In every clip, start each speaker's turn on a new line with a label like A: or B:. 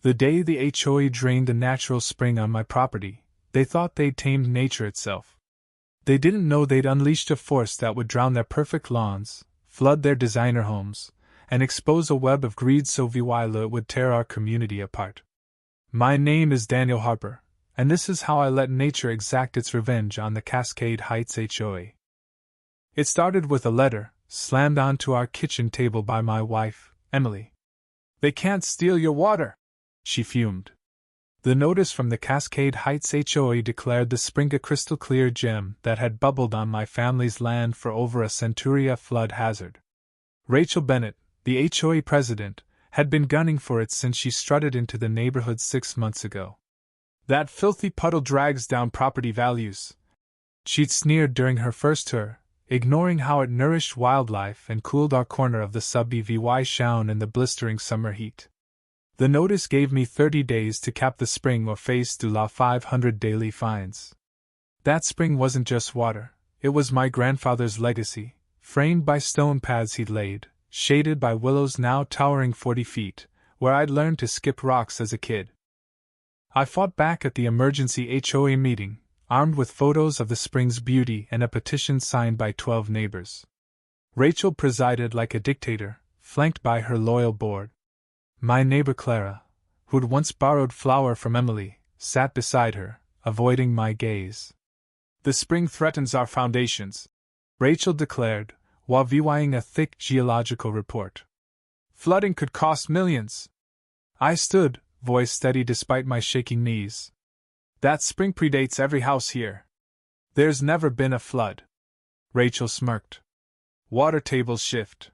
A: The day the HOA drained a natural spring on my property, they thought they'd tamed nature itself. They didn't know they'd unleashed a force that would drown their perfect lawns, flood their designer homes, and expose a web of greed so vile it would tear our community apart. My name is Daniel Harper, and this is how I let nature exact its revenge on the Cascade Heights HOA. It started with a letter, slammed onto our kitchen table by my wife, Emily. "They can't steal your water," she fumed. The notice from the Cascade Heights HOA declared the spring a crystal-clear gem that had bubbled on my family's land for over a century, a flood hazard. Rachel Bennett, the HOA president, had been gunning for it since she strutted into the neighborhood 6 months ago. "That filthy puddle drags down property values," she'd sneered during her first tour, ignoring how it nourished wildlife and cooled our corner of the subby Shown in the blistering summer heat. The notice gave me 30 days to cap the spring or face to law 500 daily fines. That spring wasn't just water, it was my grandfather's legacy, framed by stone paths he'd laid, shaded by willows now towering 40 feet, where I'd learned to skip rocks as a kid. I fought back at the emergency HOA meeting, armed with photos of the spring's beauty and a petition signed by 12 neighbors. Rachel presided like a dictator, flanked by her loyal board. My neighbor Clara, who'd once borrowed flour from Emily, sat beside her, avoiding my gaze. "The spring threatens our foundations," Rachel declared, while viewing a thick geological report. "Flooding could cost millions." I stood, voice steady despite my shaking knees. "That spring predates every house here. There's never been a flood." Rachel smirked. "Water tables shift.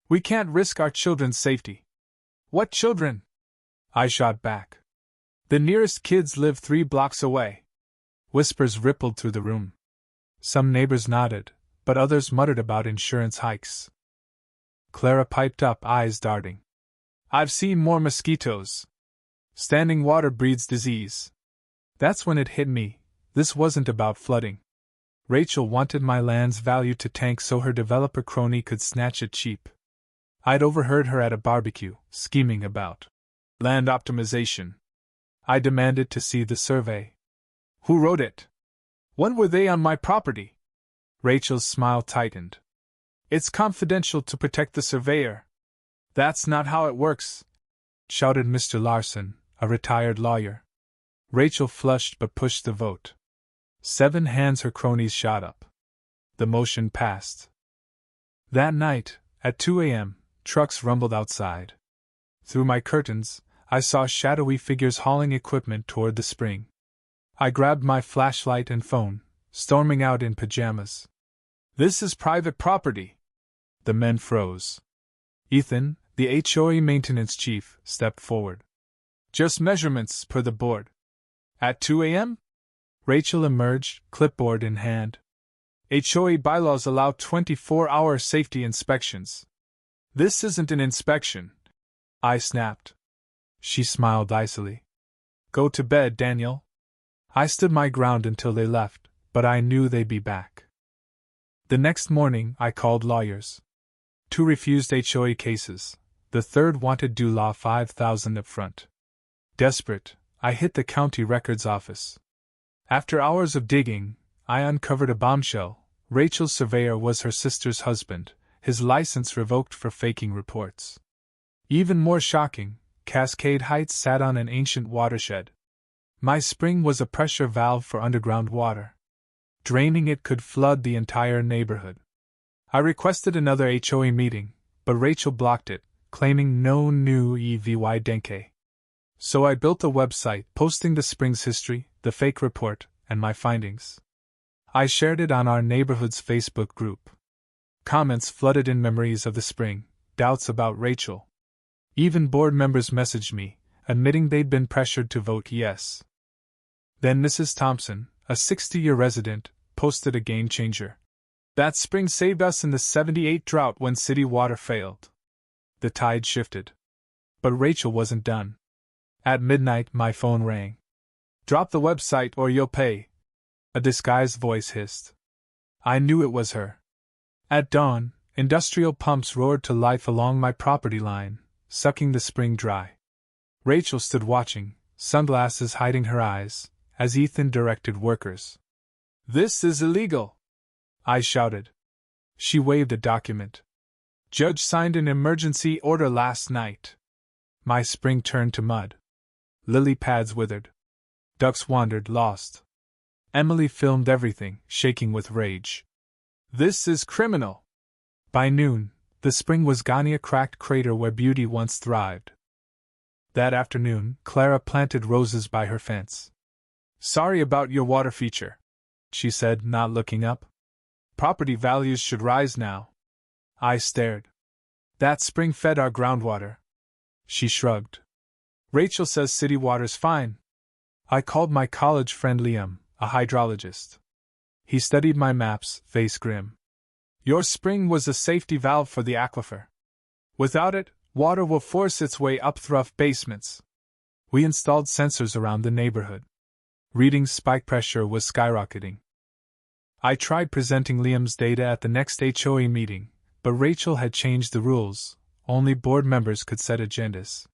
A: We can't risk our children's safety." "What children?" I shot back. "The nearest kids live 3 blocks away." Whispers rippled through the room. Some neighbors nodded, but others muttered about insurance hikes. Clara piped up, eyes darting. "I've seen more mosquitoes. Standing water breeds disease." That's when it hit me. This wasn't about flooding. Rachel wanted my land's value to tank so her developer crony could snatch it cheap. I'd overheard her at a barbecue, scheming about land optimization. I demanded to see the survey. "Who wrote it? When were they on my property?" Rachel's smile tightened. "It's confidential to protect the surveyor." "That's not how it works," shouted Mr. Larson, a retired lawyer. Rachel flushed but pushed the vote. 7 hands her cronies shot up. The motion passed. That night, at 2 a.m., trucks rumbled outside. Through my curtains, I saw shadowy figures hauling equipment toward the spring. I grabbed my flashlight and phone, storming out in pajamas. "This is private property." The men froze. Ethan, the HOA maintenance chief, stepped forward. "Just measurements, per the board." "At 2 a.m.? Rachel emerged, clipboard in hand. "HOA bylaws allow 24-hour safety inspections." "This isn't an inspection," I snapped. She smiled icily. "Go to bed, Daniel." I stood my ground until they left, but I knew they'd be back. The next morning, I called lawyers. 2 refused HOA cases. The third wanted due law $5,000 up front. Desperate, I hit the county records office. After hours of digging, I uncovered a bombshell. Rachel's surveyor was her sister's husband, his license revoked for faking reports. Even more shocking, Cascade Heights sat on an ancient watershed. My spring was a pressure valve for underground water. Draining it could flood the entire neighborhood. I requested another HOA meeting, but Rachel blocked it, claiming no new evidence. So I built a website posting the spring's history, the fake report, and my findings. I shared it on our neighborhood's Facebook group. Comments flooded in, memories of the spring, doubts about Rachel. Even board members messaged me, admitting they'd been pressured to vote yes. Then Mrs. Thompson, a 60-year resident, posted a game changer. "That spring saved us in the '78 drought when city water failed." The tide shifted. But Rachel wasn't done. At midnight, my phone rang. "Drop the website or you'll pay," a disguised voice hissed. I knew it was her. At dawn, industrial pumps roared to life along my property line, sucking the spring dry. Rachel stood watching, sunglasses hiding her eyes, as Ethan directed workers. "This is illegal!" I shouted. She waved a document. "Judge signed an emergency order last night." My spring turned to mud. Lily pads withered. Ducks wandered, lost. Emily filmed everything, shaking with rage. "This is criminal!" By noon, the spring was gone, a cracked crater where beauty once thrived. That afternoon, Clara planted roses by her fence. "Sorry about your water feature," she said, not looking up. "Property values should rise now." I stared. "That spring fed our groundwater." She shrugged. "Rachel says city water's fine." I called my college friend Liam, a hydrologist. He studied my maps, face grim. "Your spring was a safety valve for the aquifer. Without it, water will force its way up through basements." We installed sensors around the neighborhood. Readings spike pressure was skyrocketing. I tried presenting Liam's data at the next HOA meeting, but Rachel had changed the rules. Only board members could set agendas.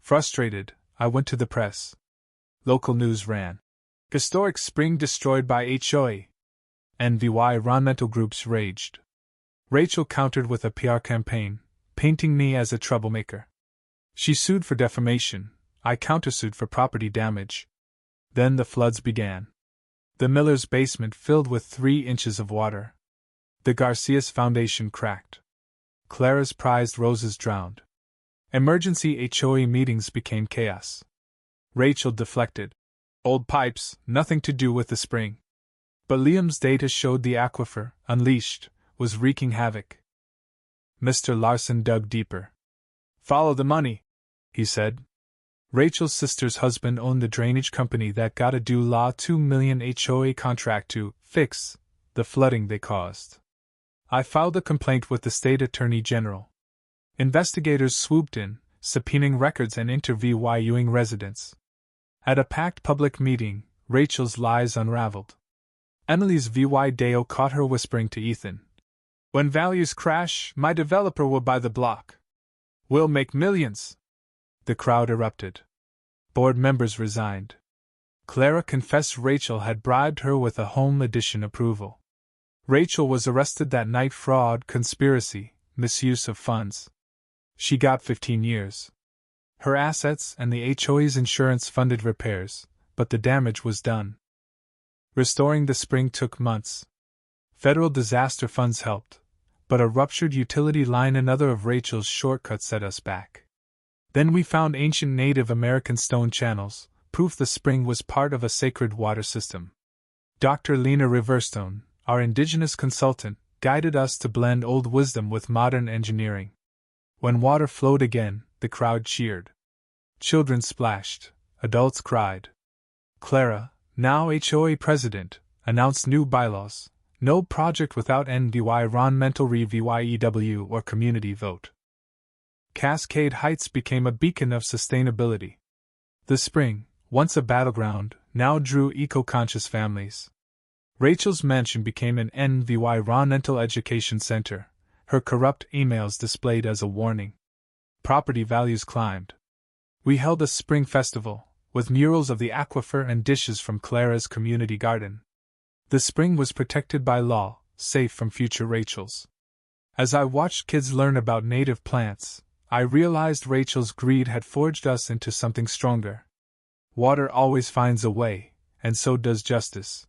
A: Frustrated, I went to the press. Local news ran. "Historic spring destroyed by HOA." NVY environmental groups raged. Rachel countered with a PR campaign, painting me as a troublemaker. She sued for defamation. I countersued for property damage. Then the floods began. The Miller's basement filled with 3 inches of water. The Garcias foundation cracked. Clara's prized roses drowned. Emergency HOA meetings became chaos. Rachel deflected. "Old pipes, nothing to do with the spring." But Liam's data showed the aquifer, unleashed, was wreaking havoc. Mr. Larson dug deeper. "Follow the money," he said. Rachel's sister's husband owned the drainage company that got a due law $2 million HOA contract to fix the flooding they caused. I filed a complaint with the state attorney general. Investigators swooped in, subpoenaing records and interviewing residents. At a packed public meeting, Rachel's lies unraveled. Emily's VY Deo caught her whispering to Ethan. "When values crash, my developer will buy the block. We'll make millions." The crowd erupted. Board members resigned. Clara confessed Rachel had bribed her with a home edition approval. Rachel was arrested that night: fraud, conspiracy, misuse of funds. She got 15 years. Her assets and the HOA's insurance funded repairs, but the damage was done. Restoring the spring took months. Federal disaster funds helped, but a ruptured utility line, another of Rachel's shortcuts, set us back. Then we found ancient Native American stone channels, proof the spring was part of a sacred water system. Dr. Lena Riverstone, our indigenous consultant, guided us to blend old wisdom with modern engineering. When water flowed again, the crowd cheered. Children splashed, adults cried. Clara, now HOA president, announced new bylaws: no project without environmental review or community vote. Cascade Heights became a beacon of sustainability. The spring, once a battleground, now drew eco-conscious families. Rachel's mansion became an environmental education center, her corrupt emails displayed as a warning. Property values climbed. We held a spring festival, with murals of the aquifer and dishes from Clara's community garden. The spring was protected by law, safe from future Rachels. As I watched kids learn about native plants, I realized Rachel's greed had forged us into something stronger. Water always finds a way, and so does justice.